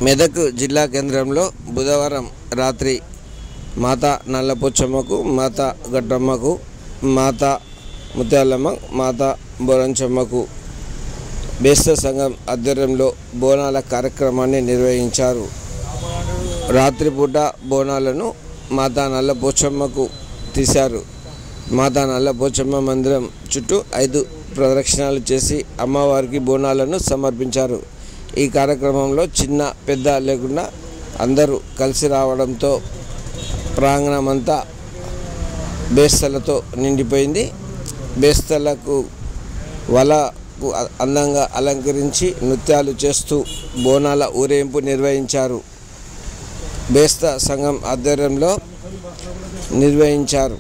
మెదక్ జిల్లా కేంద్రంలో బుధవారం రాత్రి మాతా నల్లపోచమ్మకు, మాతా గడ్డమ్మకు, మాతా ముత్యాలమ్మ, మాతా బోరంచమ్మకు బేస్త సంఘం ఆధ్వర్యంలో బోనాల కార్యక్రమాన్ని నిర్వహించారు. రాత్రిపూట బోనాలను మాతా నల్లపోచమ్మకు తీశారు. మాతా నల్లపోచమ్మ మందిరం చుట్టూ 5 ప్రదక్షిణాలు చేసి అమ్మవారికి బోనాలను సమర్పించారు. ఈ కార్యక్రమంలో చిన్న పెద్ద లేకుండా అందరూ కలిసి రావడంతో ప్రాంగణమంతా బేస్తలతో నిండిపోయింది. బేస్తలకు వలకు అందంగా అలంకరించి నృత్యాలు చేస్తూ బోనాల ఊరేగింపు నిర్వహించారు. బేస్త సంఘం ఆధ్వర్యంలో నిర్వహించారు.